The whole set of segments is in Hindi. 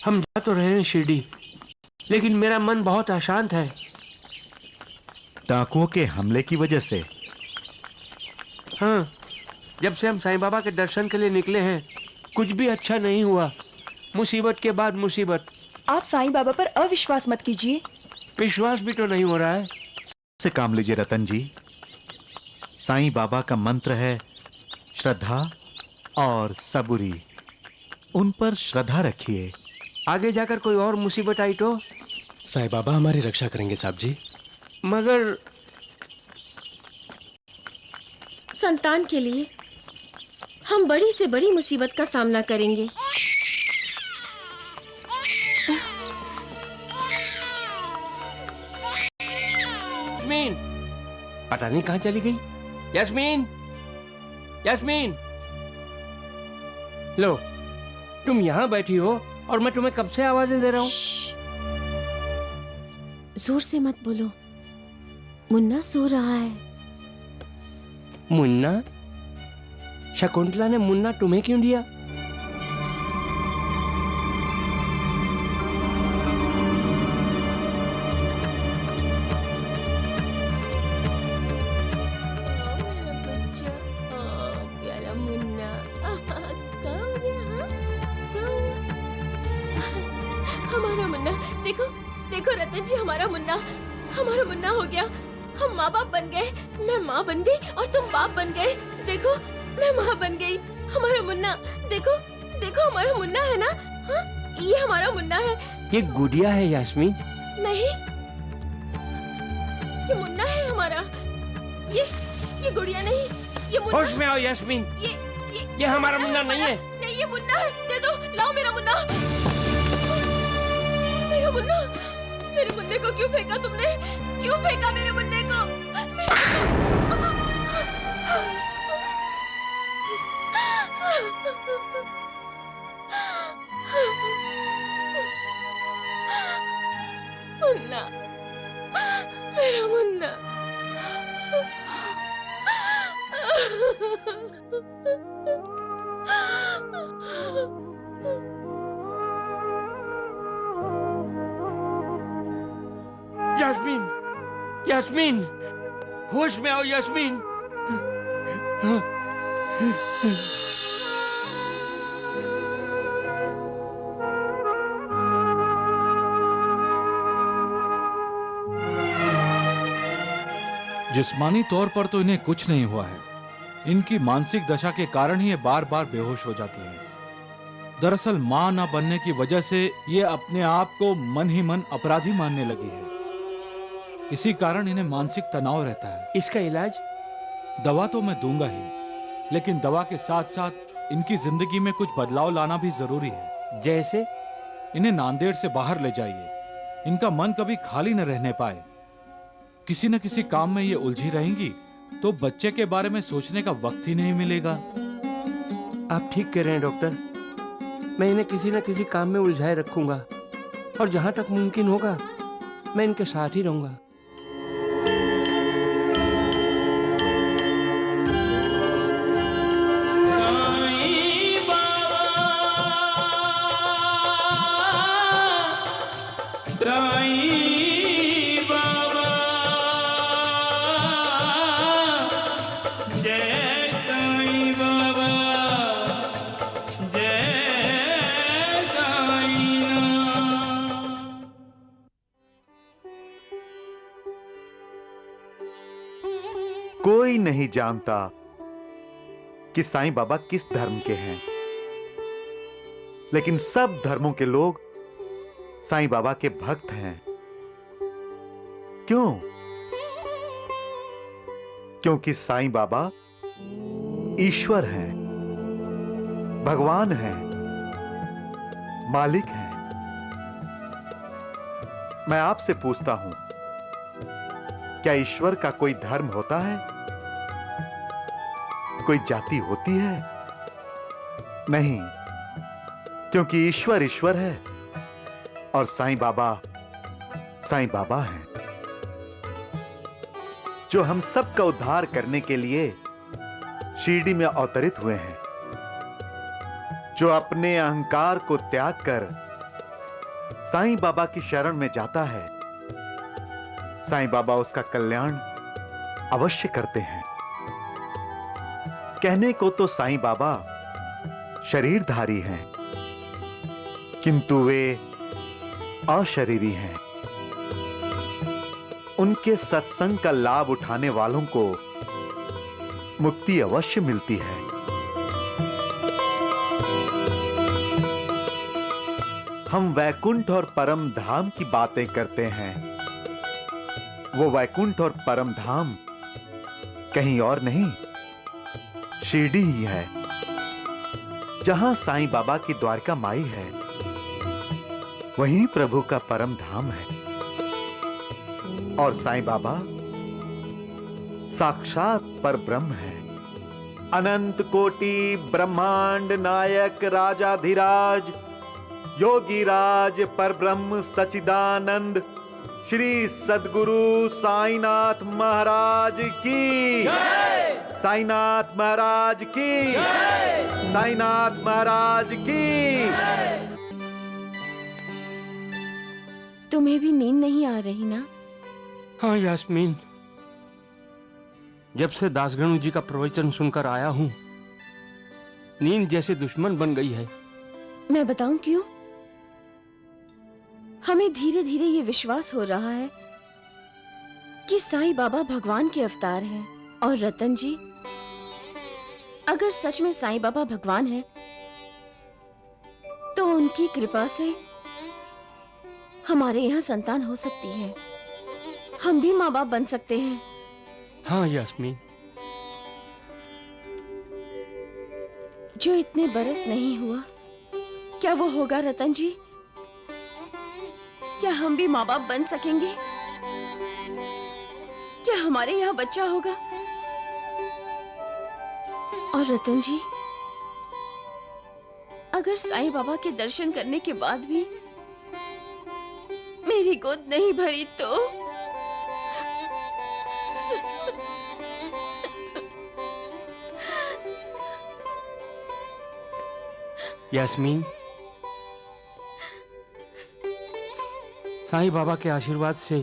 हम जा तो रहे हैं शिरडी, लेकिन मेरा मन बहुत अशांत है। डाकुओं के हमले की वजह से? हाँ, जब से हम साईं बाबा के दर्शन के लिए निकले हैं कुछ भी अच्छा नहीं हुआ। मुसीबत के बाद मुसीबत। आप साईं बाबा पर अविश्वास मत कीजिए। विश्वास भी तो नहीं हो रहा है। से काम लीजिए रतन जी। साईं बाबा का मंत्र है श्रद्धा और सबूरी। उन पर श्रद्धा रखिए। आगे जाकर कोई और मुसीबत आई तो? साईं बाबा हमारी रक्षा करेंगे साहब जी। मगर संतान के लिए हम बड़ी से बड़ी मुसीबत का सामना करेंगे। यास्मीन, पता नहीं कहाँ चली गई। यास्मीन, यास्मीन, लो, तुम यहाँ बैठी हो और मैं तुम्हें कब से आवाजें दे रहा हूँ। जोर से मत बोलो, मुन्ना सो रहा है। मुन्ना? शकुंतला ने मुन्ना तुम्हें क्यों दिया? प्यारा मुन्ना, कहाँ हो गया? हाँ? कहाँ हो गया? हमारा मुन्ना, देखो देखो रतन जी, हमारा मुन्ना हो गया। हम माँ बाप बन गए। मैं माँ बन गई और तुम बाप बन गए। देखो, मैं माँ बन गई। हमारा मुन्ना, देखो देखो, हमारा मुन्ना है ना? हाँ, ये हमारा मुन्ना है। ये गुड़िया है यास्मीन। नहीं, ये मुन्ना है हमारा। ये गुड़िया नहीं, ये मुन्ना। होश में आओ यास्मीन, ये हमारा मुन्ना नहीं है। नहीं, ये मुन्ना है। दे दो, लाओ मेरा मुन्ना। मेरा मुन्ना, मेरे मुन्ने को क्यों फेंका तुमने? क्यों फेंका मेरे मुन्ने को? मुन्ना, मेरा मुन्ना। यास्मीन, यास्मीन, होश में आओ यास्मीन। जिस्मानी तौर पर तो इन्हें कुछ नहीं हुआ है। इनकी मानसिक दशा के कारण ही ये बार बार बेहोश हो जाती है। दरअसल मां न बनने की वजह से ये अपने आप को मन ही मन अपराधी मानने लगी है। इसी कारण इन्हें मानसिक तनाव रहता है। इसका इलाज? दवा तो मैं दूंगा ही, लेकिन दवा के साथ साथ इनकी जिंदगी में कुछ बदलाव लाना भी जरूरी है। जैसे? इन्हें नांदेड़ से बाहर ले जाइए। इनका मन कभी खाली न रहने पाए। किसी न किसी काम में ये उलझी रहेंगी तो बच्चे के बारे में सोचने का वक्त ही नहीं मिलेगा। आप ठीक कह रहे हैं डॉक्टर। मैं इन्हें किसी न किसी काम में उलझाए रखूंगा और जहां तक मुमकिन होगा मैं इनके साथ ही रहूंगा। कोई नहीं जानता कि साईं बाबा किस धर्म के हैं, लेकिन सब धर्मों के लोग साईं बाबा के भक्त हैं। क्यों? क्योंकि साईं बाबा ईश्वर हैं, भगवान हैं, मालिक हैं। मैं आपसे पूछता हूं, क्या ईश्वर का कोई धर्म होता है? कोई जाति होती है? नहीं, क्योंकि ईश्वर ईश्वर है और साईं बाबा हैं, जो हम सब का उद्धार करने के लिए शिरडी में अवतरित हुए हैं, जो अपने अहंकार को त्याग कर साईं बाबा की शरण में जाता है, साईं बाबा उसका कल्याण अवश्य करते हैं। कहने को तो साईं बाबा शरीरधारी हैं, किंतु वे अशरीरी हैं। उनके सत्संग का लाभ उठाने वालों को मुक्ति अवश्य मिलती है। हम वैकुंठ और परम धाम की बातें करते हैं। वो वैकुंठ और परम धाम कहीं और नहीं, शिरडी ही है, जहां साईं बाबा की द्वारका माई है। वहीं प्रभु का परम धाम है। और साईं बाबा साक्षात पर ब्रह्म है। अनंत कोटि ब्रह्मांड नायक राजाधिराज योगीराज परब्रह्म सच्चिदानंद श्री सद्गुरु साईनाथ महाराज की जय। साईनाथ महाराज की जय। साईनाथ महाराज की जय। तुम्हें भी नींद नहीं आ रही ना? हाँ यास्मीन, जब से दासगणु जी का प्रवचन सुनकर आया हूं, नींद जैसे दुश्मन बन गई है। मैं बताऊं क्यों? हमें धीरे धीरे ये विश्वास हो रहा है कि साईं बाबा भगवान के अवतार हैं। और रतन जी, अगर सच में साईं बाबा भगवान हैं, तो उनकी कृपा से हमारे यहाँ संतान हो सकती है। हम भी माँ बाप बन सकते हैं। हाँ यास्मीन, जो इतने बरस नहीं हुआ, क्या वो होगा रतन जी? क्या हम भी माँ बाप बन सकेंगे? क्या हमारे यहाँ बच्चा होगा? और रतन जी, अगर साईं बाबा के दर्शन करने के बाद भी मेरी गोद नहीं भरी तो? यास्मीन, साईं बाबा के आशीर्वाद से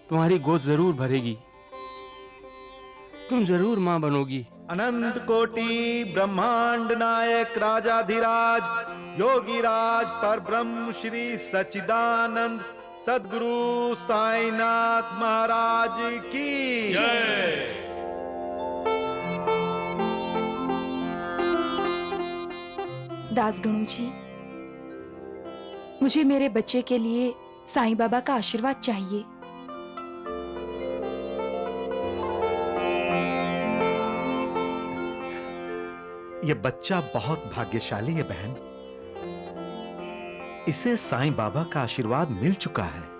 तुम्हारी गोद जरूर भरेगी। तुम जरूर मां बनोगी। अनंत कोटि ब्रह्मांड नायक राजाधिराज योगीराज परब्रह्म श्री सच्चिदानंद सद्गुरु साईनाथ महाराज की जय। दासगणु जी, मुझे मेरे बच्चे के लिए साईं बाबा का आशीर्वाद चाहिए। यह बच्चा बहुत भाग्यशाली है बहन। इसे साईं बाबा का आशीर्वाद मिल चुका है।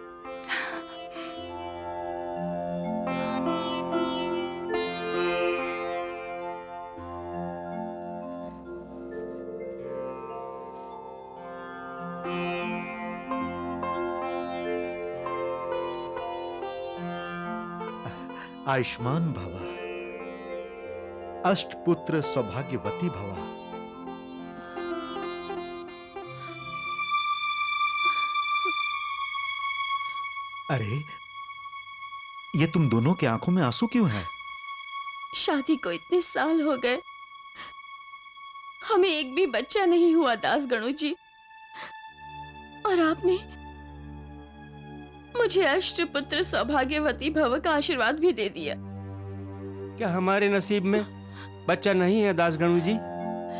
आयुष्मान भवा, अष्टपुत्र सौभाग्यवती भवा। अरे, ये तुम दोनों की आंखों में आंसू क्यों है? शादी को इतने साल हो गए, हमें एक भी बच्चा नहीं हुआ दासगणु जी। और आपने मुझे अष्टपुत्र सौभाग्यवती भव का आशीर्वाद भी दे दिया। क्या हमारे नसीब में बच्चा नहीं है दासगणु जी?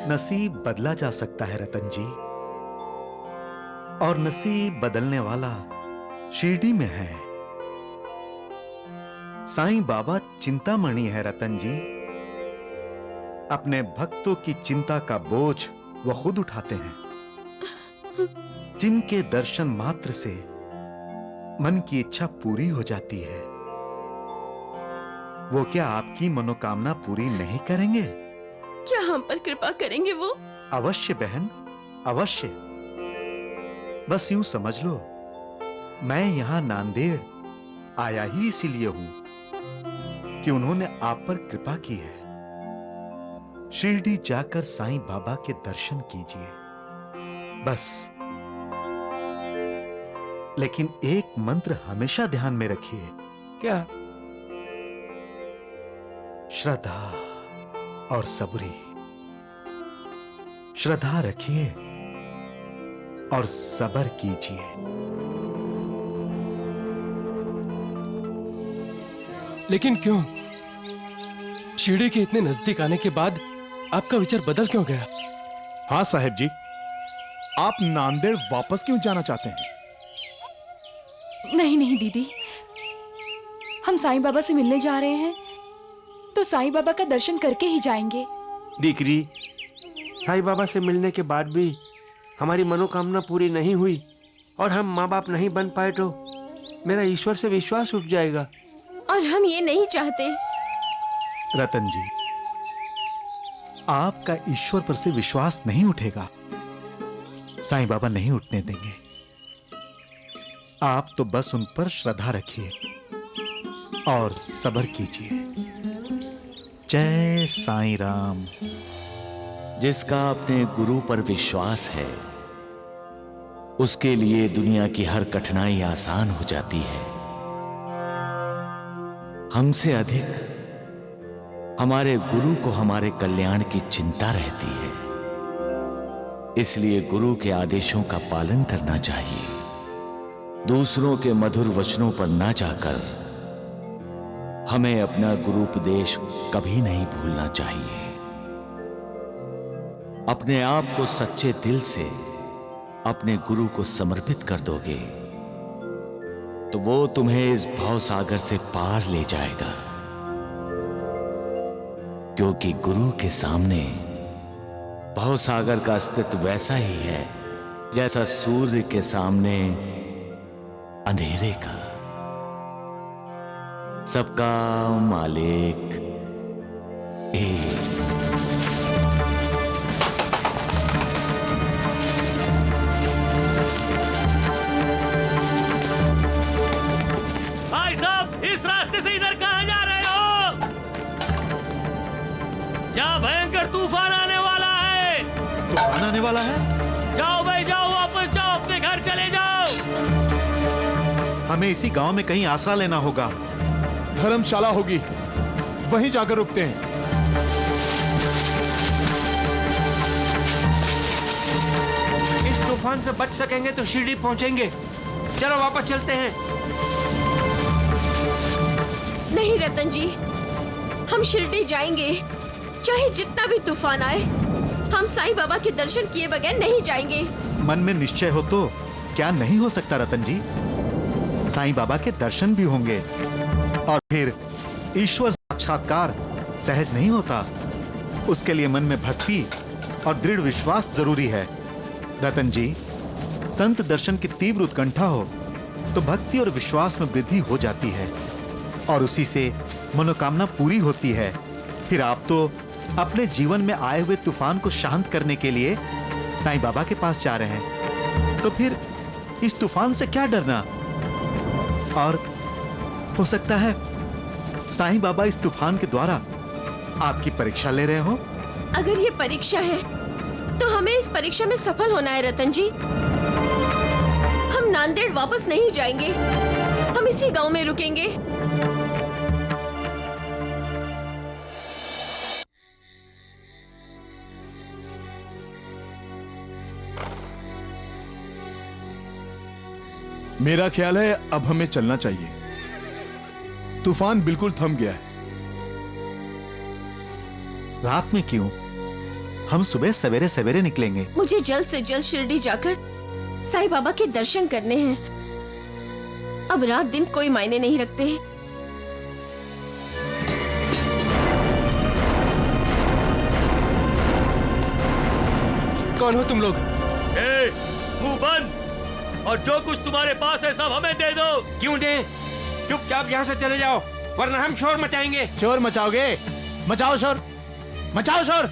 नसीब बदला जा सकता है रतन जी, और नसीब बदलने वाला शिरडी में है। साईं बाबा चिंतामणि है रतन जी। अपने भक्तों की चिंता का बोझ वो खुद उठाते हैं। जिनके दर्शन मात्र से मन की इच्छा पूरी हो जाती है, वो क्या आपकी मनोकामना पूरी नहीं करेंगे? क्या हम पर कृपा करेंगे वो? अवश्य बहन, अवश्य। बस यूं समझ लो, मैं यहां नांदेड़ आया ही इसीलिए हूं कि उन्होंने आप पर कृपा की है। शिरडी जाकर साईं बाबा के दर्शन कीजिए, बस लेकिन एक मंत्र हमेशा ध्यान में रखिए, क्या? श्रद्धा और सबूरी। श्रद्धा रखिए और सब्र कीजिए। लेकिन क्यों? शिरडी के इतने नजदीक आने के बाद आपका विचार बदल क्यों गया? हाँ साहब जी, आप नांदेड़ वापस क्यों जाना चाहते हैं? नहीं नहीं दीदी, हम साईं बाबा से मिलने जा रहे हैं तो साईं बाबा का दर्शन करके ही जाएंगे। दीकरी, साईं बाबा से मिलने के बाद भी हमारी मनोकामना पूरी नहीं हुई और हम माँ बाप नहीं बन पाए तो मेरा ईश्वर से विश्वास उठ जाएगा। और हम ये नहीं चाहते। रतन जी, आपका ईश्वर पर से विश्वास नहीं उठेगा, साईं बाबा नहीं उठने देंगे। आप तो बस उन पर श्रद्धा रखिए और सब्र कीजिए। जय साईं राम। जिसका अपने गुरु पर विश्वास है उसके लिए दुनिया की हर कठिनाई आसान हो जाती है। हमसे अधिक हमारे गुरु को हमारे कल्याण की चिंता रहती है, इसलिए गुरु के आदेशों का पालन करना चाहिए। दूसरों के मधुर वचनों पर ना जाकर हमें अपना गुरुपदेश कभी नहीं भूलना चाहिए। अपने आप को सच्चे दिल से अपने गुरु को समर्पित कर दोगे तो वो तुम्हें इस भव सागर से पार ले जाएगा, क्योंकि गुरु के सामने भव सागर का अस्तित्व वैसा ही है जैसा सूर्य के सामने अंधेरे का। सबका मालिक एक। भाई साहब, इस रास्ते से इधर कहां जा रहे हो? यहाँ भयंकर तूफान आने वाला है। तूफान आने वाला है? जाओ भाई जाओ, वापस जाओ, अपने घर चले जाओ। हमें इसी गांव में कहीं आसरा लेना होगा। धर्मशाला होगी, वहीं जाकर रुकते हैं। इस तूफान से बच सकेंगे तो शिरडी पहुंचेंगे। चलो वापस चलते हैं। नहीं रतन जी, हम शिरडी जाएंगे, चाहे जितना भी तूफान आए। हम साईं बाबा के दर्शन किए बगैर नहीं जाएंगे। मन में निश्चय हो तो क्या नहीं हो सकता रतन जी। साईं बाबा के दर्शन भी होंगे और फिर ईश्वर साक्षात्कार सहज नहीं होता। उसके लिए मन में भक्ति और दृढ़ विश्वास जरूरी है। रतन जी, संत दर्शन की तीव्र उत्कंठा हो तो भक्ति और विश्वास में वृद्धि हो जाती है और उसी से मनोकामना पूरी होती है। फिर आप तो अपने जीवन में आए हुए तूफान को शांत करने के लिए साईं बाबा के पास जा रहे हैं, तो फिर इस तूफान से क्या डरना। और हो सकता है साईं बाबा इस तूफान के द्वारा आपकी परीक्षा ले रहे हो। अगर ये परीक्षा है तो हमें इस परीक्षा में सफल होना है रतन जी। हम नांदेड़ वापस नहीं जाएंगे, हम इसी गांव में रुकेंगे। मेरा ख्याल है अब हमें चलना चाहिए। तूफान बिल्कुल थम गया है। रात में क्यों, हम सुबह सवेरे सवेरे निकलेंगे। मुझे जल्द से जल्द शिरडी जाकर साईं बाबा के दर्शन करने हैं। अब रात दिन कोई मायने नहीं रखते। कौन हो तुम लोग? मुंह बंद, और जो कुछ तुम्हारे पास है सब हमें दे दो। क्यों दे? चुपचाप यहाँ से चले जाओ वरना हम शोर मचाएंगे। शोर मचाओगे? मचाओ शोर, मचाओ शोर।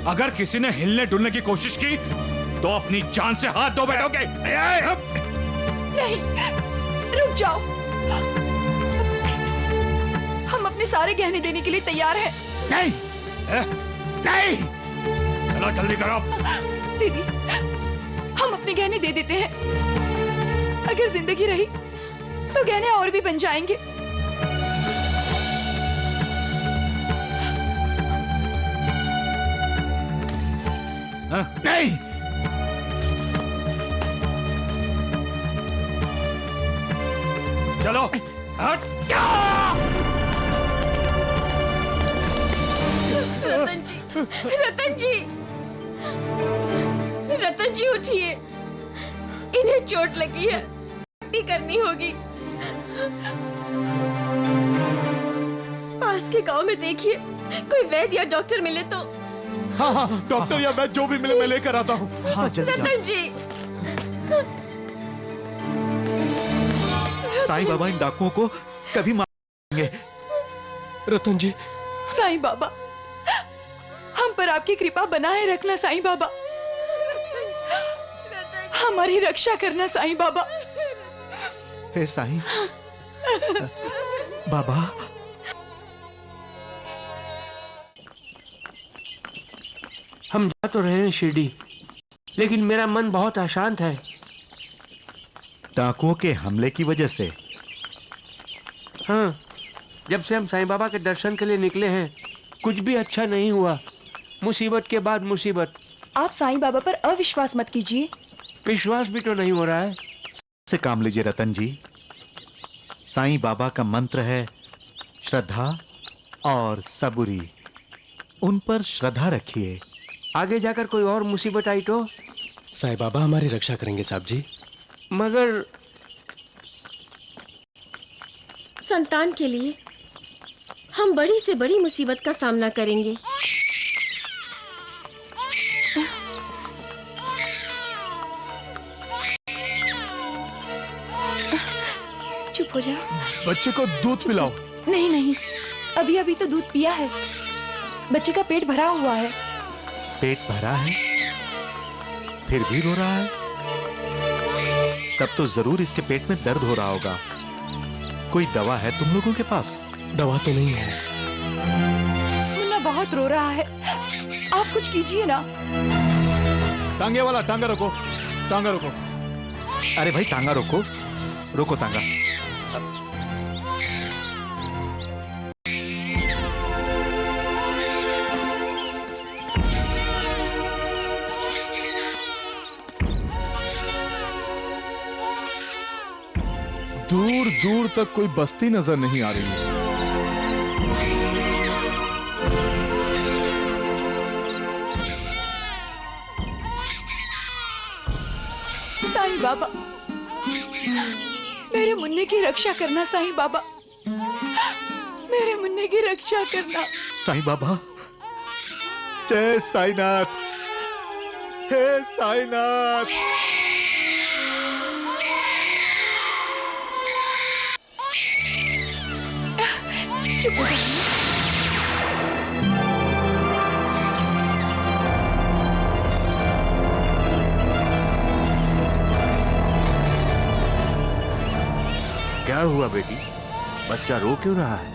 अगर किसी ने हिलने डुलने की कोशिश की तो अपनी जान से हाथ धो बैठोगे। नहीं, रुक जाओ। अपने सारे गहने देने के लिए तैयार है। नहीं नहीं, चलो जल्दी करो। दीदी, हम अपने गहने दे देते हैं। अगर जिंदगी रही तो गहने और भी बन जाएंगे। नहीं, चलो हट। रतन जी, रतन जी, रतन जी उठिए, इन्हें चोट लगी है, पट्टी करनी होगी। पास के गांव में देखिए, कोई वैद्य या डॉक्टर मिले तो। हाँ हाँ, डॉक्टर या वैद्य जो भी मिले मैं लेकर आता हूँ। हाँ जल्दी जाओ। रतन जी, साईं बाबा इन डाकुओं को कभी मारेंगे। रतन जी, साईं बाबा, हम पर आपकी कृपा बनाए रखना साईं बाबा। हमारी रक्षा करना साईं बाबा। हे साईं बाबा, हम जा तो रहे हैं शिरडी, लेकिन मेरा मन बहुत अशांत है। डाकुओं के हमले की वजह से? हाँ, जब से हम साईं बाबा के दर्शन के लिए निकले हैं, कुछ भी अच्छा नहीं हुआ। मुसीबत के बाद मुसीबत। आप साईं बाबा पर अविश्वास मत कीजिए। विश्वास भी तो नहीं हो रहा है। से काम लीजिए रतन जी। साईं बाबा का मंत्र है श्रद्धा और सबूरी। उन पर श्रद्धा रखिए। आगे जाकर कोई और मुसीबत आई तो? साईं बाबा हमारी रक्षा करेंगे साहब जी। मगर संतान के लिए हम बड़ी से बड़ी मुसीबत का सामना करेंगे। चुप हो जाओ। बच्चे को दूध पिलाओ। नहीं नहीं, अभी अभी तो दूध पिया है। बच्चे का पेट भरा हुआ है। पेट भरा है फिर भी रो रहा है? तब तो जरूर इसके पेट में दर्द हो रहा होगा। कोई दवा है तुम लोगों के पास? दवा तो नहीं है। मुन्ना बहुत रो रहा है, आप कुछ कीजिए ना। टांगे वाला, टांगा रोको, टांगा रोको। अरे भाई टांगा रोको, रोको टांगा। दूर दूर तक कोई बस्ती नजर नहीं आ रही है। साईं बाबा, मेरे मुन्ने की रक्षा करना साईं बाबा। मेरे मुन्ने की रक्षा करना। साईं बाबा, जय साईनाथ। हे साईनाथ। चुप हो जाइए। क्या हुआ बेटी? बच्चा रो क्यों रहा है?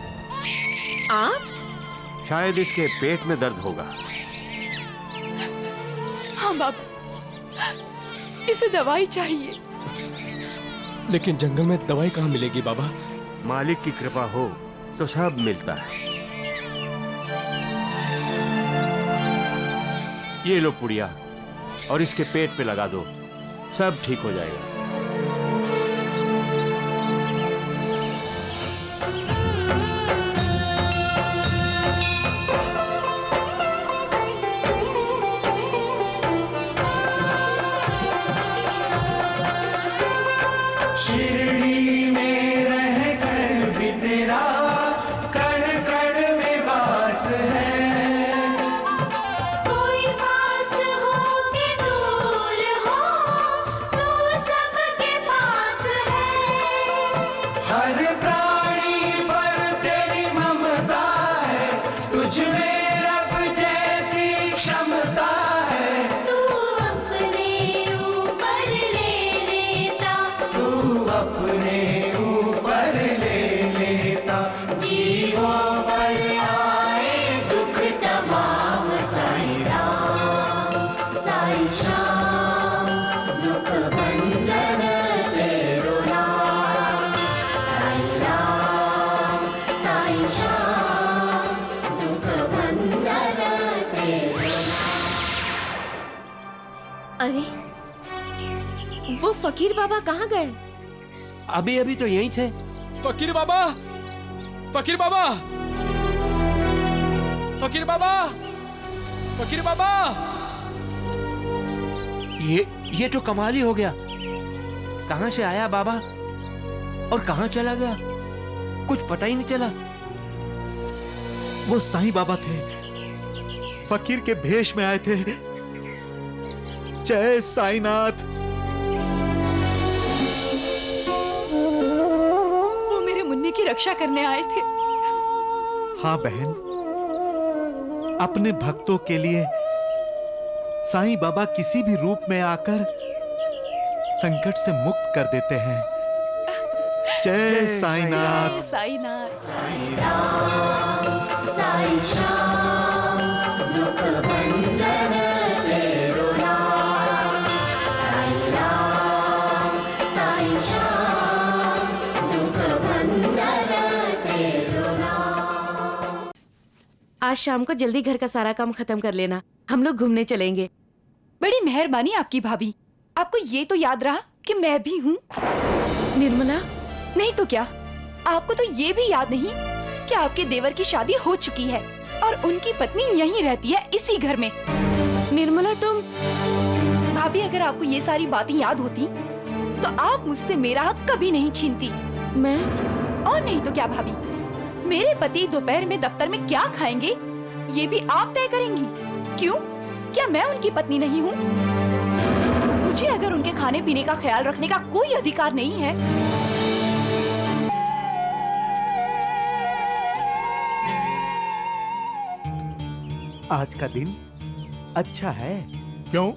आप? शायद इसके पेट में दर्द होगा। हाँ बाबा, इसे दवाई चाहिए। लेकिन जंगल में दवाई कहाँ मिलेगी बाबा? मालिक की कृपा हो तो सब मिलता है। ये लो पुड़िया, और इसके पेट पे लगा दो, सब ठीक हो जाएगा। अपने ऊपर ले लेता जीवों फकीर बाबा कहाँ गए? अभी अभी तो यहीं थे। फकीर बाबा, फकीर बाबा, फकीर बाबा, फकीर बाबा। ये तो कमाल ही हो गया। कहां से आया बाबा और कहां चला गया, कुछ पता ही नहीं चला। वो साईं बाबा थे, फकीर के भेष में आए थे। जय साईनाथ। वो मेरे मुन्नी की रक्षा करने आए थे। हाँ बहन, अपने भक्तों के लिए साईं बाबा किसी भी रूप में आकर संकट से मुक्त कर देते हैं। जय साईनाथ। साईनाथ। साई श्याम दुख भंजन तेरो नाम, साई राम साई श्याम दुख भंजन तेरो नाम। आज शाम को जल्दी घर का सारा काम खत्म कर लेना, हम लोग घूमने चलेंगे। बड़ी मेहरबानी आपकी भाभी। आपको ये तो याद रहा कि मैं भी हूँ। निर्मला, नहीं तो क्या, आपको तो ये भी याद नहीं कि आपके देवर की शादी हो चुकी है और उनकी पत्नी यहीं रहती है, इसी घर में। निर्मला तुम। भाभी, अगर आपको ये सारी बातें याद होती तो आप मुझसे मेरा हक कभी नहीं छीनती। मैं और नहीं तो क्या भाभी, मेरे पति दोपहर में दफ्तर में क्या खाएंगे ये भी आप तय करेंगी। क्यों? क्या मैं उनकी पत्नी नहीं हूँ? मुझे अगर उनके खाने पीने का ख्याल रखने का कोई अधिकार नहीं है? आज का दिन अच्छा है, क्यों?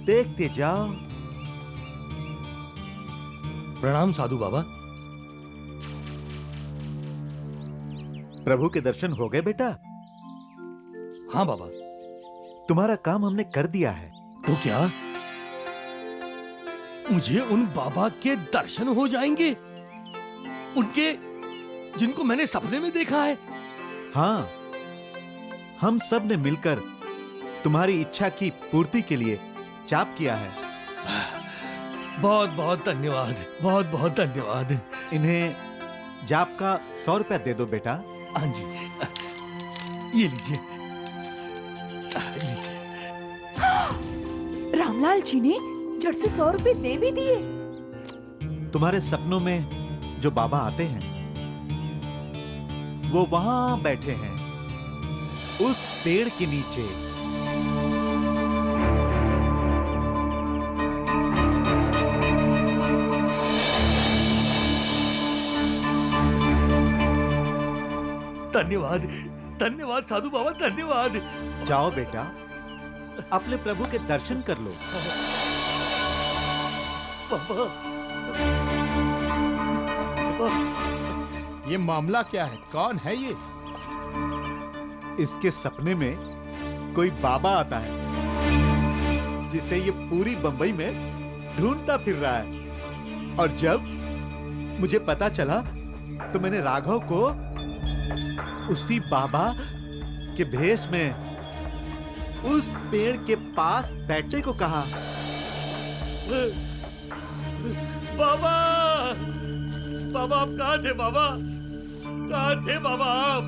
देखते जाओ। प्रणाम साधु बाबा। प्रभु के दर्शन हो गए बेटा? हाँ बाबा। तुम्हारा काम हमने कर दिया है। तो क्या मुझे उन बाबा के दर्शन हो जाएंगे, उनके जिनको मैंने सपने में देखा है? हाँ, हम सब ने मिलकर तुम्हारी इच्छा की पूर्ति के लिए जाप किया है। बहुत बहुत धन्यवाद, बहुत बहुत धन्यवाद। इन्हें जाप का 100 रुपया दे दो बेटा। हाँ जी, ये लीजिए, लीजिए। रामलाल जी ने झट से 100 रुपए दे भी दिए। तुम्हारे सपनों में जो बाबा आते हैं वो वहां बैठे हैं, उस पेड़ के नीचे। धन्यवाद, धन्यवाद साधु बाबा, धन्यवाद। जाओ बेटा, अपने प्रभु के दर्शन कर लो। बाबा, ये मामला क्या है? कौन है ये? इसके सपने में कोई बाबा आता है जिसे ये पूरी बंबई में ढूंढता फिर रहा है। और जब मुझे पता चला तो मैंने राघव को उसी बाबा के भेष में उस पेड़ के पास बैठने को कहा। बाबा, बाबा आप कहाँ थे? बाबा कहाँ थे? बाबा आप?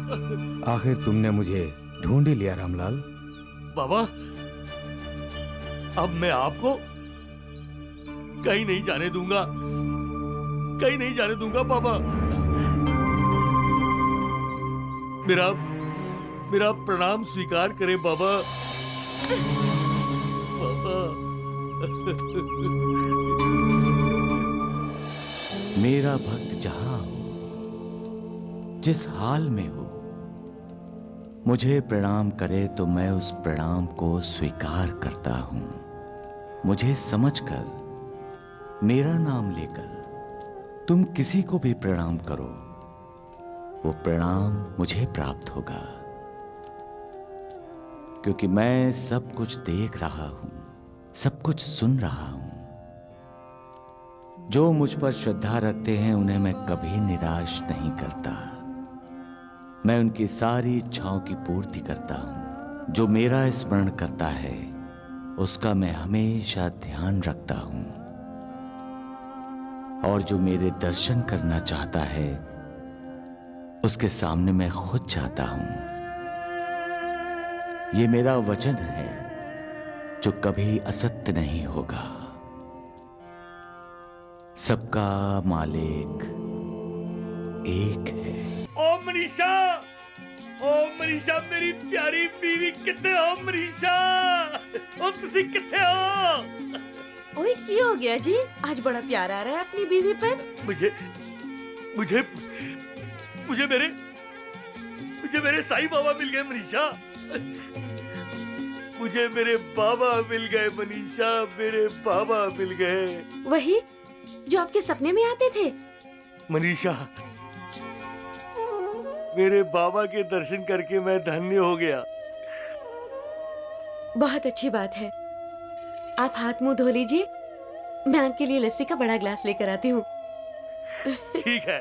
आखिर तुमने मुझे ढूंढ ही लिया रामलाल। बाबा, अब मैं आपको कहीं नहीं जाने दूंगा, कहीं नहीं जाने दूंगा बाबा। मेरा प्रणाम स्वीकार करें बाबा। बाबा। मेरा भक्त जहां हो, जिस हाल में हो, मुझे प्रणाम करे तो मैं उस प्रणाम को स्वीकार करता हूं। मुझे समझकर, मेरा नाम लेकर तुम किसी को भी प्रणाम करो, वो प्रणाम मुझे प्राप्त होगा, क्योंकि मैं सब कुछ देख रहा हूं, सब कुछ सुन रहा हूं। जो मुझ पर श्रद्धा रखते हैं उन्हें मैं कभी निराश नहीं करता। मैं उनकी सारी इच्छाओं की पूर्ति करता हूं। जो मेरा स्मरण करता है उसका मैं हमेशा ध्यान रखता हूं। और जो मेरे दर्शन करना चाहता है उसके सामने मैं खुद जाता हूं। ये मेरा वचन है जो कभी असत्य नहीं होगा। सबका मालिक एक है। ओ मनीषा, ओ मनीषा मेरी प्यारी बीवी कितने हो मनीषा? ओ तुसी कितने हो? ओए की हो गया जी? आज बड़ा प्यार आ रहा है अपनी बीवी पर। मुझे मुझे मुझे मेरे मुझे मेरे साईं बाबा मिल गए मनीषा। मुझे मेरे बाबा मिल गए मनीषा, मेरे बाबा मिल गए। वही जो आपके सपने में आते थे। मनीषा, मेरे बाबा के दर्शन करके मैं धन्य हो गया। बहुत अच्छी बात है। आप हाथ मुंह धो लीजिए, मैं आपके लिए लस्सी का बड़ा ग्लास लेकर आती हूँ। ठीक है।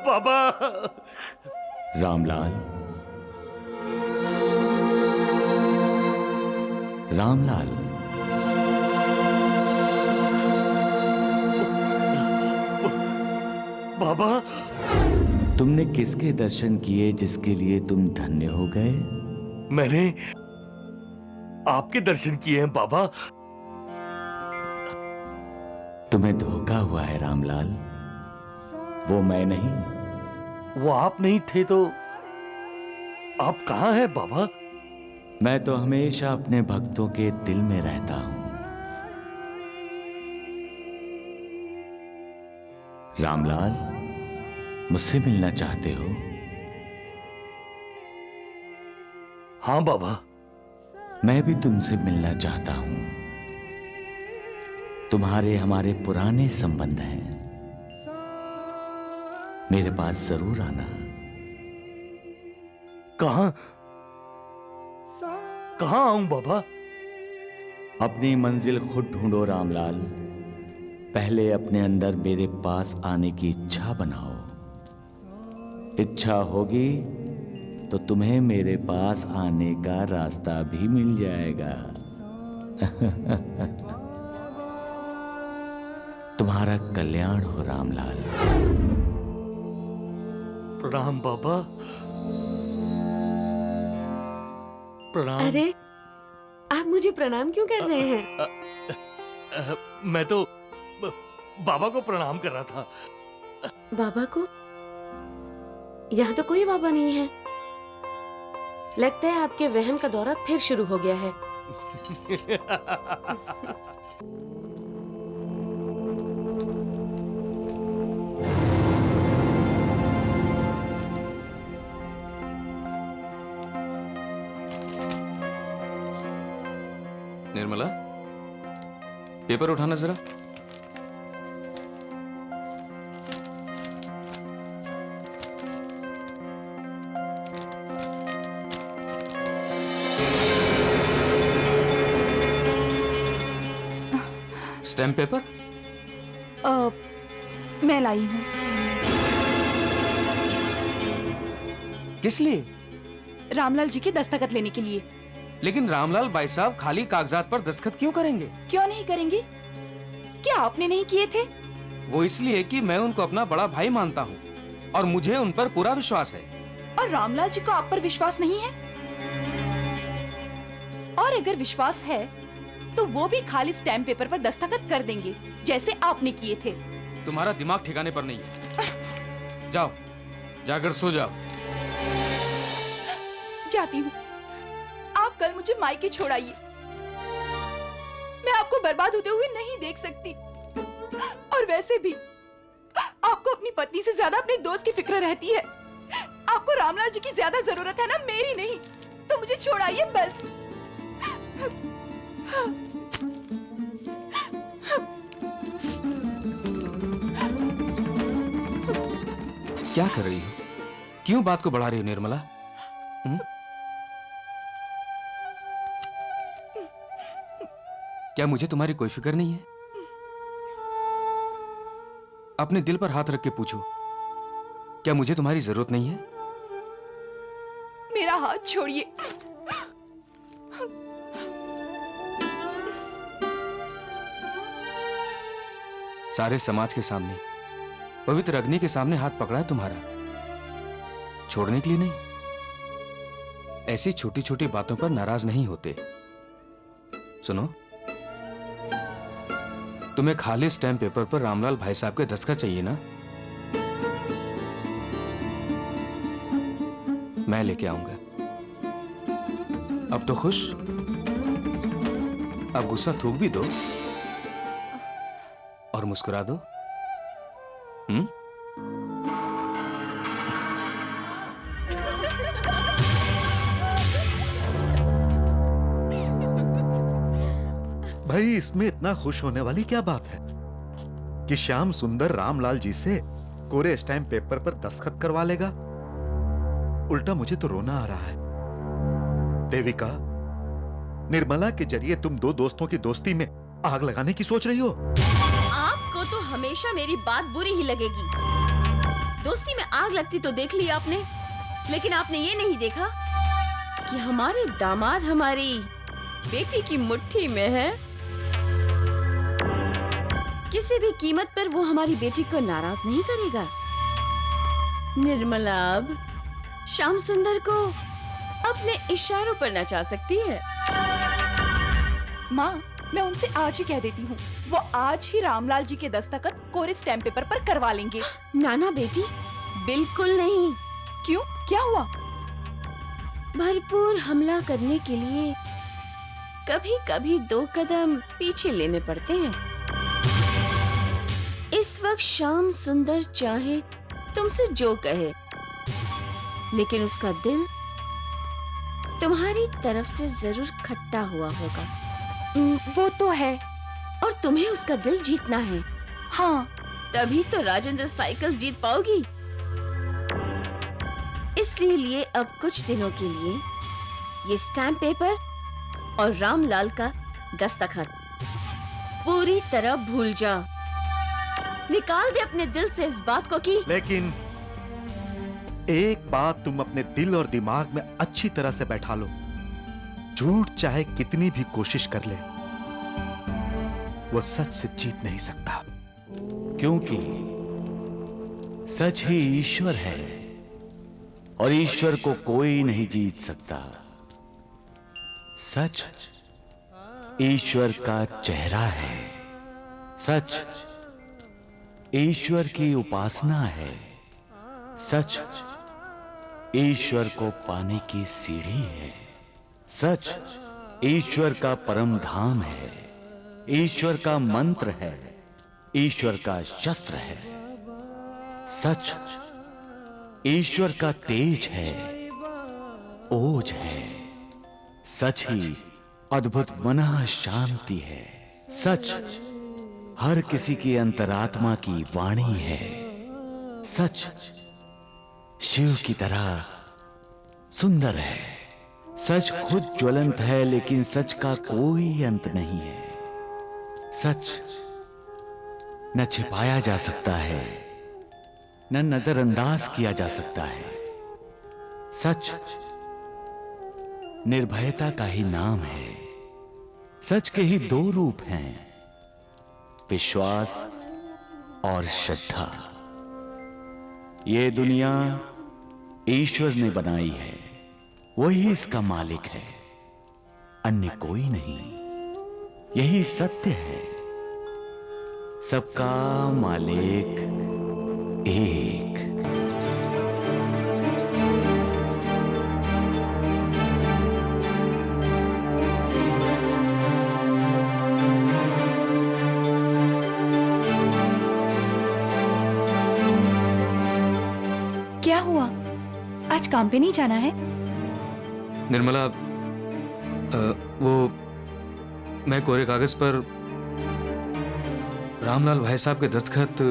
बाबा। रामलाल, रामलाल, बाबा, तुमने किसके दर्शन किए जिसके लिए तुम धन्य हो गए? मैंने आपके दर्शन किए हैं बाबा। तुम्हें धोखा हुआ है रामलाल, वो मैं नहीं। वो आप नहीं थे तो आप कहाँ हैं बाबा? मैं तो हमेशा अपने भक्तों के दिल में रहता हूं। रामलाल, मुझसे मिलना चाहते हो? हाँ बाबा। मैं भी तुमसे मिलना चाहता हूं। तुम्हारे हमारे पुराने संबंध हैं। मेरे पास जरूर आना। कहां कहां आऊं बाबा? अपनी मंजिल खुद ढूंढो रामलाल। पहले अपने अंदर मेरे पास आने की इच्छा बनाओ। इच्छा होगी तो तुम्हें मेरे पास आने का रास्ता भी मिल जाएगा। तुम्हारा कल्याण हो रामलाल। प्रणाम बाबा। प्रणाम। अरे, आप मुझे प्रणाम क्यों कर रहे हैं? मैं तो बाबा को प्रणाम कर रहा था। बाबा को? यहाँ तो कोई बाबा नहीं है। लगता है आपके वहम का दौरा फिर शुरू हो गया है। निर्मला, पेपर उठाना जरा। Stamp paper? मैं लाई हूँ। किस लिए? रामलाल जी की दस्तखत लेने के लिए। लेकिन रामलाल भाई साहब खाली कागजात पर दस्तखत क्यों करेंगे? क्यों नहीं करेंगे? क्या आपने नहीं किए थे? वो इसलिए कि मैं उनको अपना बड़ा भाई मानता हूँ और मुझे उन पर पूरा विश्वास है। और रामलाल जी को आप पर विश्वास नहीं है? और अगर विश्वास है तो वो भी खाली स्टैम्प पेपर पर दस्तखत कर देंगे जैसे आपने किए थे। तुम्हारा दिमाग ठिकाने पर नहीं है। जाओ, जाकर सो जाओ। जाती हूँ। आप कल मुझे मायके छोड़ाइए। मैं आपको बर्बाद होते हुए नहीं देख सकती। और वैसे भी आपको अपनी पत्नी से ज्यादा अपने दोस्त की फिक्र रहती है। आपको रामलाल जी की ज्यादा जरूरत है ना, मेरी नहीं। तो मुझे छोड़ाइए बस। क्या कर रही हो? क्यों बात को बढ़ा रही हो निर्मला? क्या मुझे तुम्हारी कोई फिक्र नहीं है? अपने दिल पर हाथ रख के पूछो, क्या मुझे तुम्हारी जरूरत नहीं है? मेरा हाथ छोड़िए। सारे समाज के सामने, पवित्र अग्नि के सामने हाथ पकड़ा है तुम्हारा, छोड़ने के लिए नहीं। ऐसी छोटी छोटी बातों पर नाराज नहीं होते। सुनो, तुम्हें खाली स्टैम्प पेपर पर रामलाल भाई साहब के दस्तखत चाहिए ना? मैं लेके आऊंगा। अब तो खुश? अब गुस्सा थूक भी दो और मुस्कुरा दो। भाई, इसमें इतना खुश होने वाली क्या बात है कि श्याम सुंदर रामलाल जी से कोरे स्टैम्प पेपर पर दस्तखत करवा लेगा? उल्टा मुझे तो रोना आ रहा है। देविका, निर्मला के जरिए तुम दो दोस्तों की दोस्ती में आग लगाने की सोच रही हो? आपको तो हमेशा मेरी बात बुरी ही लगेगी। दोस्ती में आग लगती तो देख ली आपने, लेकिन आपने ये नहीं देखा कि हमारे दामाद हमारी बेटी की मुट्ठी में है। किसी भी कीमत पर वो हमारी बेटी को नाराज नहीं करेगा। निर्मला अब श्याम सुंदर को अपने इशारों पर नचा सकती है। माँ, मैं उनसे आज ही कह देती हूँ, वो आज ही रामलाल जी के दस्तखत कोरे स्टैम्प पेपर पर करवा लेंगे। नाना बेटी, बिल्कुल नहीं। क्यों, क्या हुआ? भरपूर हमला करने के लिए कभी कभी 2 कदम पीछे लेने पड़ते हैं। इस वक्त श्याम सुंदर चाहे तुमसे जो कहे, लेकिन उसका दिल तुम्हारी तरफ से जरूर खट्टा हुआ होगा। वो तो है। और तुम्हें उसका दिल जीतना है। हाँ, तभी तो राजेंद्र साइकिल जीत पाओगी। इसलिए अब कुछ दिनों के लिए ये स्टैम्प पेपर और रामलाल का दस्तखत पूरी तरह भूल जा। निकाल दे अपने दिल से इस बात को कि लेकिन एक बात तुम अपने दिल और दिमाग में अच्छी तरह से बैठा लो, झूठ चाहे कितनी भी कोशिश कर ले, वो सच से जीत नहीं सकता। क्योंकि सच ही ईश्वर है और ईश्वर को कोई नहीं जीत सकता। सच ईश्वर का चेहरा है। सच ईश्वर की उपासना है। सच ईश्वर को पाने की सीढ़ी है। सच ईश्वर का परम धाम है। ईश्वर का मंत्र है। ईश्वर का शस्त्र है। सच ईश्वर का तेज है, ओज है। सच ही अद्भुत मनः शांति है। सच हर किसी की अंतरात्मा की वाणी है। सच शिव की तरह सुंदर है। सच खुद ज्वलंत है, लेकिन सच का कोई अंत नहीं है। सच न छिपाया जा सकता है, न नजरअंदाज किया जा सकता है। सच निर्भयता का ही नाम है। सच के ही 2 रूप हैं, विश्वास और श्रद्धा। ये दुनिया ईश्वर ने बनाई है, वही इसका मालिक है, अन्य कोई नहीं। यही सत्य है, सबका मालिक एक। क्या हुआ, आज काम पे नहीं जाना है? निर्मला, वो मैं कोरे कागज पर रामलाल भाई साहब के दस्तखत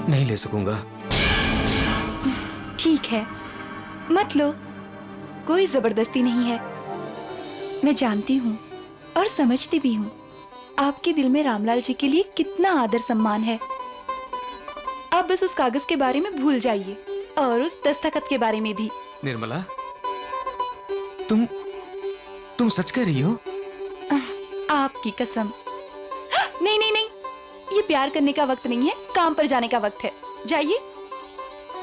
नहीं ले सकूंगा। ठीक है, मत लो, कोई जबरदस्ती नहीं है। मैं जानती हूँ और समझती भी हूँ आपके दिल में रामलाल जी के लिए कितना आदर सम्मान है। आप बस उस कागज के बारे में भूल जाइए और उस दस्तखत के बारे में भी। निर्मला, तुम सच कह रही हो? आपकी कसम। नहीं नहीं नहीं, ये प्यार करने का वक्त नहीं है, काम पर जाने का वक्त है। जाइए।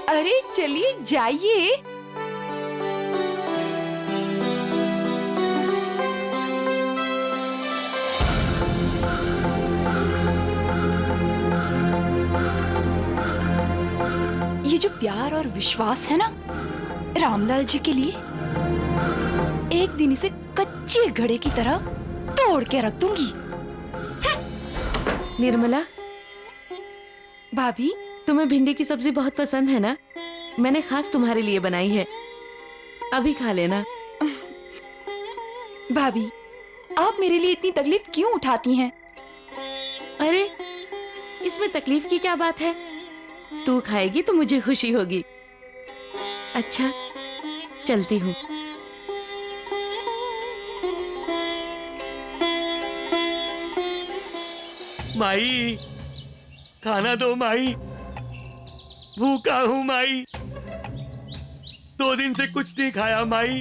अरे चलिए जाइए। ये जो प्यार और विश्वास है ना रामलाल जी के लिए, एक दिन इसे कच्चे घड़े की तरह तोड़ के रख दूंगी। निर्मला, भाभी, तुम्हें भिंडी की सब्जी बहुत पसंद है ना? मैंने खास तुम्हारे लिए बनाई है, अभी खा लेना। भाभी, आप मेरे लिए इतनी तकलीफ क्यों उठाती हैं? अरे, इसमें तकलीफ की क्या बात है? तू खाएगी तो मुझे खुशी होगी। अच्छा, चलती हूँ। माई, खाना दो माई, भूखा हूँ माई, 2 दिन से कुछ नहीं खाया माई,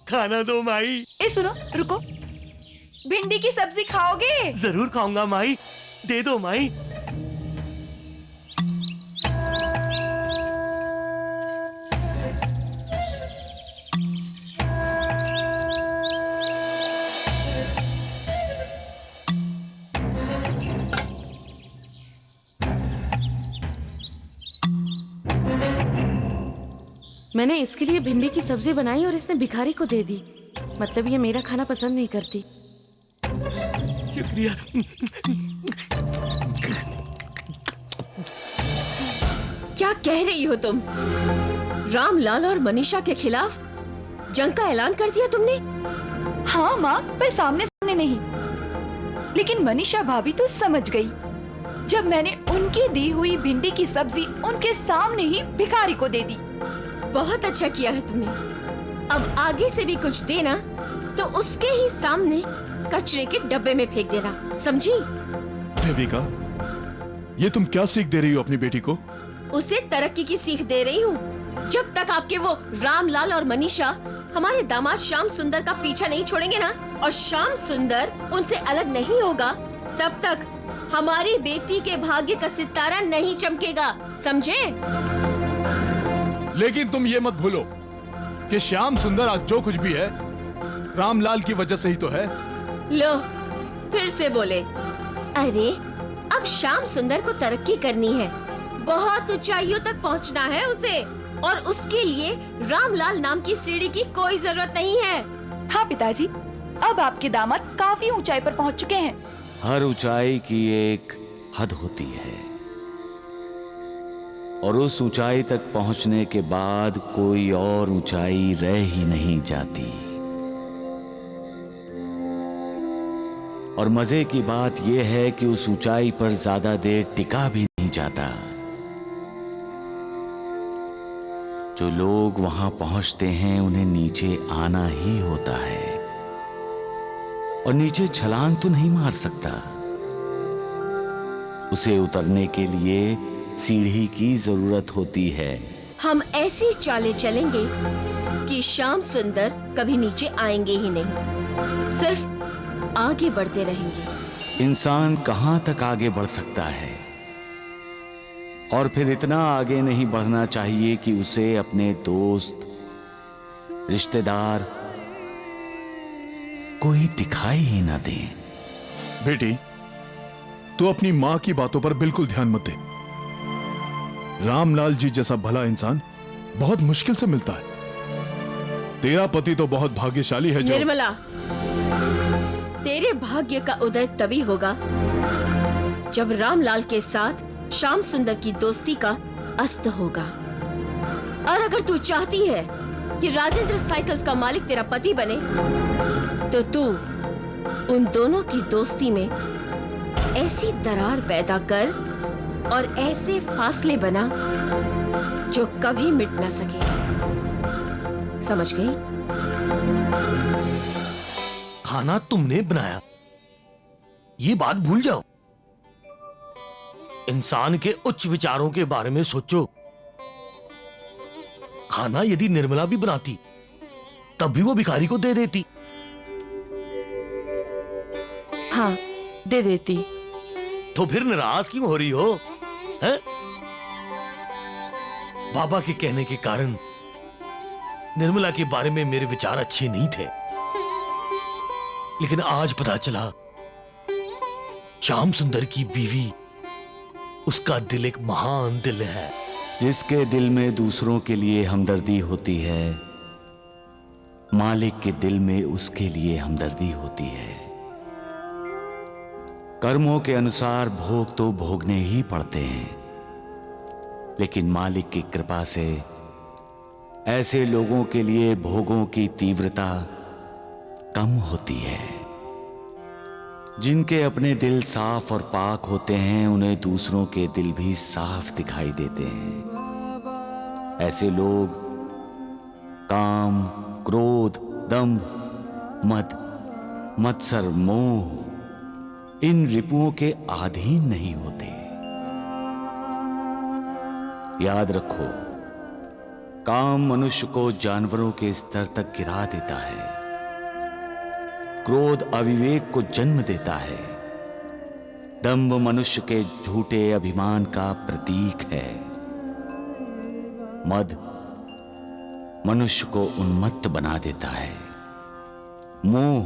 खाना दो माई। ए सुनो, रुको। भिंडी की सब्जी खाओगे? जरूर खाऊंगा माई, दे दो माई। मैंने इसके लिए भिंडी की सब्जी बनाई और इसने भिखारी को दे दी। मतलब ये मेरा खाना पसंद नहीं करती। शुक्रिया। क्या कह रही हो तुम? रामलाल और मनीषा के खिलाफ जंग का ऐलान कर दिया तुमने? हाँ माँ, पर सामने सामने नहीं। लेकिन मनीषा भाभी तो समझ गई जब मैंने उनकी दी हुई भिंडी की सब्जी उनके सामने ही भिखारी को दे दी। बहुत अच्छा किया है तुमने। अब आगे से भी कुछ देना तो उसके ही सामने कचरे के डब्बे में फेंक देना, समझी? देविका, ये तुम क्या सीख दे रही हो अपनी बेटी को? उसे तरक्की की सीख दे रही हूँ। जब तक आपके वो रामलाल और मनीषा हमारे दामाद श्याम सुंदर का पीछा नहीं छोड़ेंगे ना, और श्याम सुंदर उनसे अलग नहीं होगा, तब तक हमारी बेटी के भाग्य का सितारा नहीं चमकेगा, समझे? लेकिन तुम ये मत भूलो कि श्याम सुंदर आज जो कुछ भी है रामलाल की वजह से ही तो है। लो, फिर से बोले। अरे, अब श्याम सुंदर को तरक्की करनी है, बहुत ऊंचाइयों तक पहुंचना है उसे, और उसके लिए रामलाल नाम की सीढ़ी की कोई जरूरत नहीं है। हाँ पिताजी, अब आपके दामाद काफी ऊंचाई पर पहुंच चुके हैं। हर ऊंचाई की एक हद होती है, और उस ऊंचाई तक पहुंचने के बाद कोई और ऊंचाई रह ही नहीं जाती। और मजे की बात यह है कि उस ऊंचाई पर ज्यादा देर टिका भी नहीं जाता। जो लोग वहां पहुंचते हैं उन्हें नीचे आना ही होता है, और नीचे छलांग तो नहीं मार सकता। उसे उतरने के लिए सीढ़ी की जरूरत होती है। हम ऐसी चालें चलेंगे कि श्याम सुंदर कभी नीचे आएंगे ही नहीं, सिर्फ आगे बढ़ते रहेंगे। इंसान कहां तक आगे बढ़ सकता है, और फिर इतना आगे नहीं बढ़ना चाहिए कि उसे अपने दोस्त, रिश्तेदार कोई दिखाई ही ना दे। बेटी, तू अपनी मां की बातों पर बिल्कुल ध्यान मत दे। रामलाल जी जैसा भला इंसान बहुत मुश्किल से मिलता है। तेरा पति तो बहुत भाग्यशाली है जो। निर्मला, तेरे भाग्य का उदय तभी होगा जब रामलाल के साथ श्याम सुंदर की दोस्ती का अस्त होगा। और अगर तू चाहती है कि राजेंद्र साइकिल्स का मालिक तेरा पति बने, तो तू उन दोनों की दोस्ती में ऐसी दरार पैदा कर और ऐसे फासले बना जो कभी मिट ना सके, समझ गई? खाना तुमने बनाया, ये बात भूल जाओ। इंसान के उच्च विचारों के बारे में सोचो। खाना यदि निर्मला भी बनाती तब भी वो भिखारी को दे देती। हाँ, दे देती। तो फिर नाराज क्यों हो रही हो? हैं? बाबा के कहने के कारण निर्मला के बारे में मेरे विचार अच्छे नहीं थे, लेकिन आज पता चला श्याम सुंदर की बीवी, उसका दिल एक महान दिल है। जिसके दिल में दूसरों के लिए हमदर्दी होती है, मालिक के दिल में उसके लिए हमदर्दी होती है। कर्मों के अनुसार भोग तो भोगने ही पड़ते हैं, लेकिन मालिक की कृपा से ऐसे लोगों के लिए भोगों की तीव्रता कम होती है। जिनके अपने दिल साफ और पाक होते हैं, उन्हें दूसरों के दिल भी साफ दिखाई देते हैं। ऐसे लोग काम, क्रोध, दंभ, मद, मत्सर, मोह, इन रिपुओं के अधीन नहीं होते। याद रखो, काम मनुष्य को जानवरों के स्तर तक गिरा देता है। क्रोध अविवेक को जन्म देता है। दंभ मनुष्य के झूठे अभिमान का प्रतीक है। मद मनुष्य को उन्मत्त बना देता है। मोह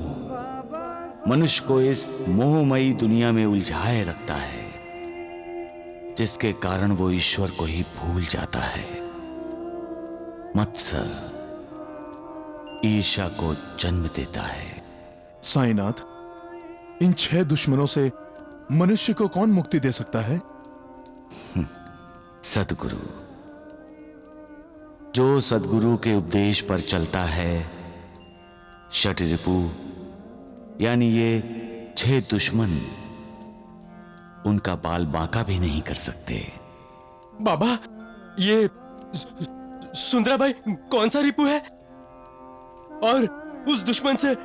मनुष्य को इस मोहमयी दुनिया में उलझाए रखता है, जिसके कारण वो ईश्वर को ही भूल जाता है। मत्सर ईर्ष्या को जन्म देता है। साईनाथ, इन 6 दुश्मनों से मनुष्य को कौन मुक्ति दे सकता है? सद्गुरु। जो सद्गुरु के उपदेश पर चलता है, षटरिपु यानी ये 6 दुश्मन उनका बाल बांका भी नहीं कर सकते। बाबा, ये सुंदराबाई कौन सा रिपु है? और उस दुश्मन से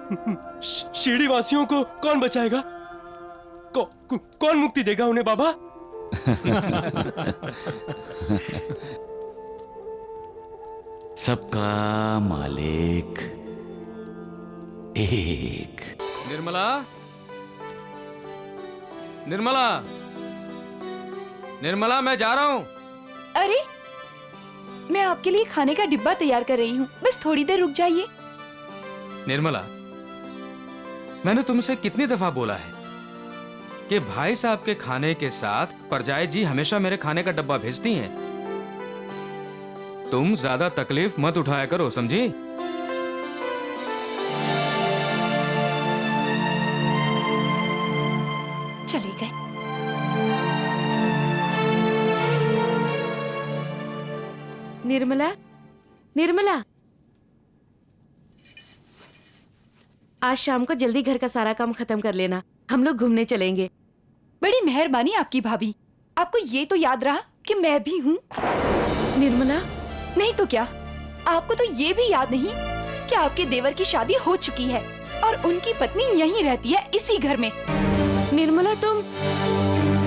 शिरडी वासियों को कौन बचाएगा? कौन मुक्ति देगा उन्हें बाबा? सबका मालिक एक। निर्मला, निर्मला, निर्मला, मैं जा रहा हूं। अरे, मैं आपके लिए खाने का डिब्बा तैयार कर रही हूँ, बस थोड़ी देर रुक जाइए। निर्मला, मैंने तुमसे कितनी दफा बोला है कि भाई साहब के खाने के साथ परजाई जी हमेशा मेरे खाने का डब्बा भेजती हैं। तुम ज्यादा तकलीफ मत उठाया करो, समझी? चले गए। निर्मला, निर्मला, आज शाम को जल्दी घर का सारा काम खत्म कर लेना, हम लोग घूमने चलेंगे। बड़ी मेहरबानी आपकी भाभी। आपको ये तो याद रहा कि मैं भी हूँ। निर्मला, नहीं तो क्या, आपको तो ये भी याद नहीं कि आपके देवर की शादी हो चुकी है और उनकी पत्नी यहीं रहती है, इसी घर में। निर्मला, तुम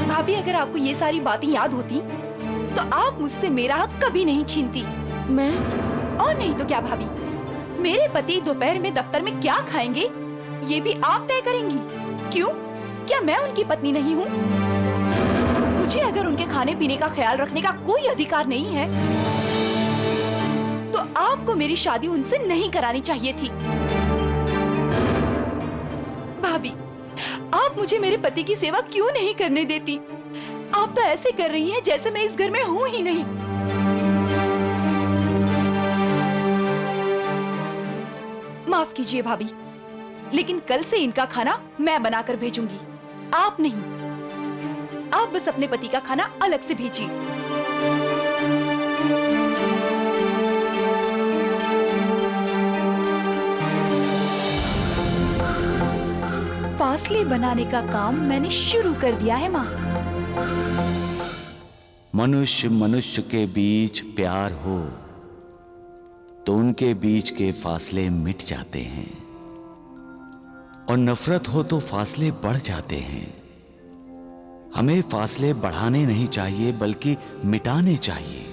भाभी, अगर आपको ये सारी बातें याद होती तो आप मुझसे मेरा हक कभी नहीं छीनती। मैं और नहीं तो क्या भाभी, मेरे पति दोपहर में दफ्तर में क्या खाएंगे ये भी आप तय करेंगी। क्यों? क्या मैं उनकी पत्नी नहीं हूँ? मुझे अगर उनके खाने पीने का ख्याल रखने का कोई अधिकार नहीं है तो आपको मेरी शादी उनसे नहीं करानी चाहिए थी। भाभी, आप मुझे मेरे पति की सेवा क्यों नहीं करने देती? आप तो ऐसे कर रही हैं जैसे मैं इस घर में हूँ ही नहीं। माफ कीजिए भाभी, लेकिन कल से इनका खाना मैं बनाकर भेजूंगी, आप नहीं। आप बस अपने पति का खाना अलग से भेजिए। फासले बनाने का काम मैंने शुरू कर दिया है माँ। मनुष्य मनुष्य के बीच प्यार हो तो उनके बीच के फासले मिट जाते हैं, और नफरत हो तो फासले बढ़ जाते हैं। हमें फासले बढ़ाने नहीं चाहिए बल्कि मिटाने चाहिए।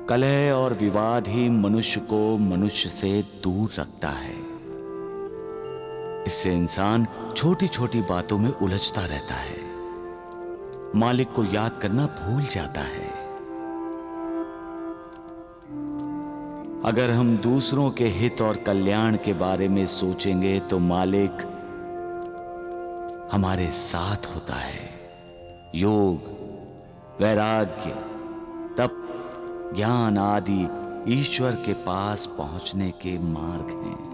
कलह और विवाद ही मनुष्य को मनुष्य से दूर रखता है। इससे इंसान छोटी छोटी बातों में उलझता रहता है, मालिक को याद करना भूल जाता है। अगर हम दूसरों के हित और कल्याण के बारे में सोचेंगे तो मालिक हमारे साथ होता है। योग, वैराग्य, तप, ज्ञान आदि ईश्वर के पास पहुंचने के मार्ग हैं।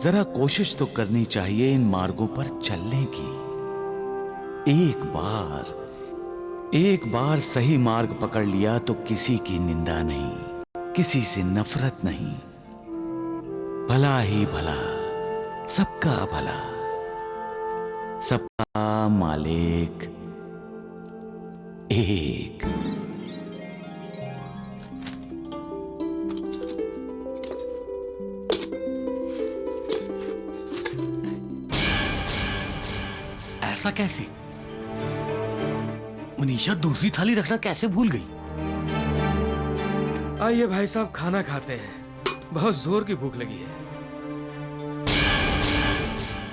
जरा कोशिश तो करनी चाहिए इन मार्गों पर चलने की। एक बार सही मार्ग पकड़ लिया तो किसी की निंदा नहीं, किसी से नफरत नहीं, भला ही भला, सबका भला, सबका मालिक एक। ऐसा कैसे? मनीषा दूसरी थाली रखना कैसे भूल गई? आइए भाई साहब, खाना खाते हैं, बहुत जोर की भूख लगी है।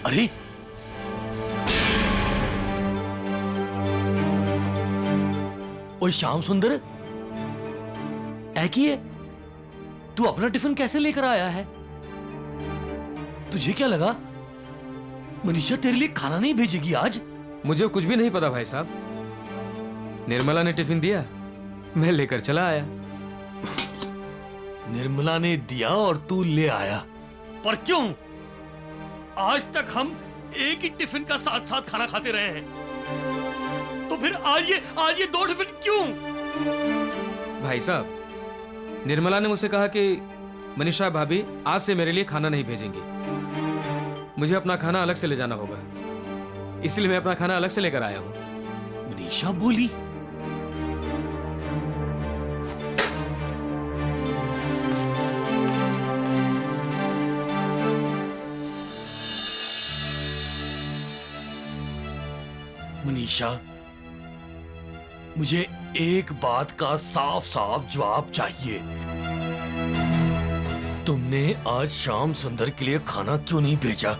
अरे ओए श्याम सुंदर, ऐ की है? तू अपना टिफिन कैसे लेकर आया है? तुझे क्या लगा मनीषा तेरे लिए खाना नहीं भेजेगी आज? मुझे कुछ भी नहीं पता भाई साहब, निर्मला ने टिफिन दिया, मैं लेकर चला आया। निर्मला ने दिया और तू ले आया, पर क्यों? आज तक हम एक ही टिफिन का साथ साथ खाना खाते रहे हैं, तो फिर आज ये 2 टिफिन क्यों? भाई साहब, निर्मला ने मुझसे कहा कि मनीषा भाभी आज से मेरे लिए खाना नहीं भेजेंगी, मुझे अपना खाना अलग से ले जाना होगा, इसलिए मैं अपना खाना अलग से लेकर आया हूं। मनीषा बोली? मनीषा, मुझे एक बात का साफ साफ जवाब चाहिए। तुमने आज श्याम सुंदर के लिए खाना क्यों नहीं भेजा?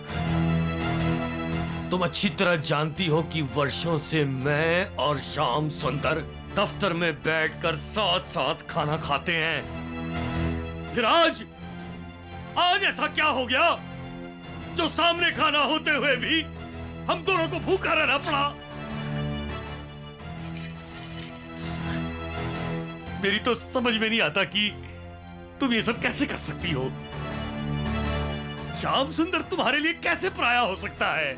तुम अच्छी तरह जानती हो कि वर्षों से मैं और श्याम सुंदर दफ्तर में बैठकर साथ साथ खाना खाते हैं। फिर आज ऐसा क्या हो गया जो सामने खाना होते हुए भी हम दोनों को भूखा रहना पड़ा? मेरी तो समझ में नहीं आता कि तुम ये सब कैसे कर सकती हो। श्याम सुंदर तुम्हारे लिए कैसे पराया हो सकता है?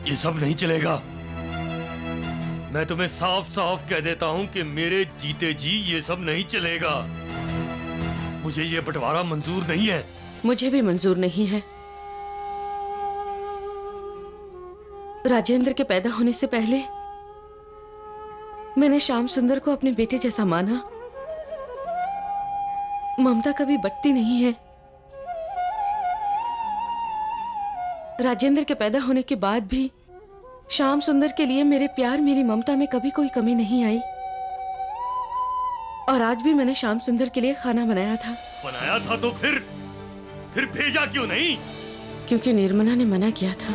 ये सब नहीं चलेगा। मैं तुम्हें साफ साफ कह देता हूं कि मेरे जीते जी ये सब नहीं चलेगा। मुझे ये बंटवारा मंजूर नहीं है। मुझे भी मंजूर नहीं है। राजेंद्र के पैदा होने से पहले मैंने श्याम सुंदर को अपने बेटे जैसा माना। ममता कभी बटती नहीं है। राजेंद्र के पैदा होने के बाद भी श्याम सुंदर के लिए मेरे प्यार, मेरी ममता में कभी कोई कमी नहीं आई। और आज भी मैंने श्याम सुंदर के लिए खाना बनाया था। बनाया था तो फिर भेजा क्यों नहीं? क्योंकि निर्मला ने मना किया था।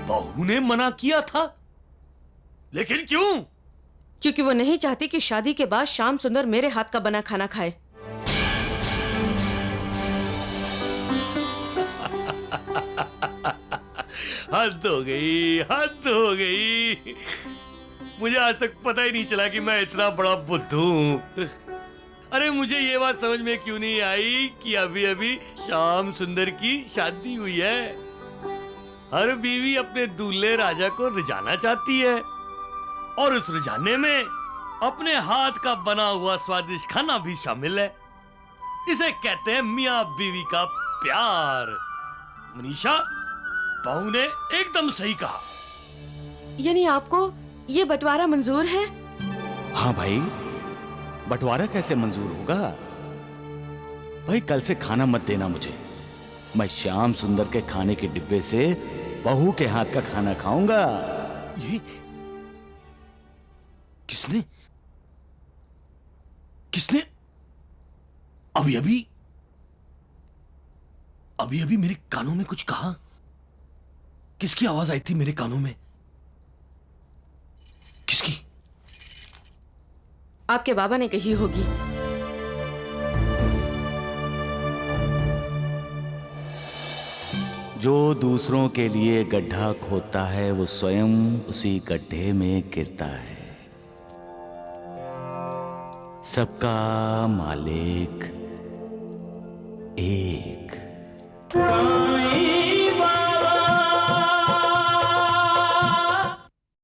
बहू ने मना किया था? लेकिन क्यों? क्योंकि वो नहीं चाहती कि शादी के बाद श्याम सुंदर मेरे हाथ का बना खाना खाए। हद हो गई, हद हो गई। मुझे आज तक पता ही नहीं चला कि मैं इतना बड़ा बुद्धू हूं। अरे मुझे ये बात समझ में क्यों नहीं आई कि अभी अभी श्याम सुंदर की शादी हुई है। हर बीवी अपने दूल्हे राजा को रिझाना चाहती है और उस रिझाने में अपने हाथ का बना हुआ स्वादिष्ट खाना भी शामिल है। इसे कहते हैं मियां बीवी का प्यार। मनीषा, बहू ने एकदम सही कहा। यानी आपको ये बंटवारा मंजूर है? हाँ भाई, बंटवारा कैसे मंजूर होगा? भाई कल से खाना मत देना मुझे। मैं श्याम सुंदर के खाने के डिब्बे से बहू के हाथ का खाना खाऊंगा। ये किसने अभी अभी अभी अभी मेरे कानों में कुछ कहा। किसकी आवाज आई थी मेरे कानों में? किसकी? आपके बाबा ने कही होगी। जो दूसरों के लिए गड्ढा खोदता है वो स्वयं उसी गड्ढे में गिरता है। सबका मालिक एक।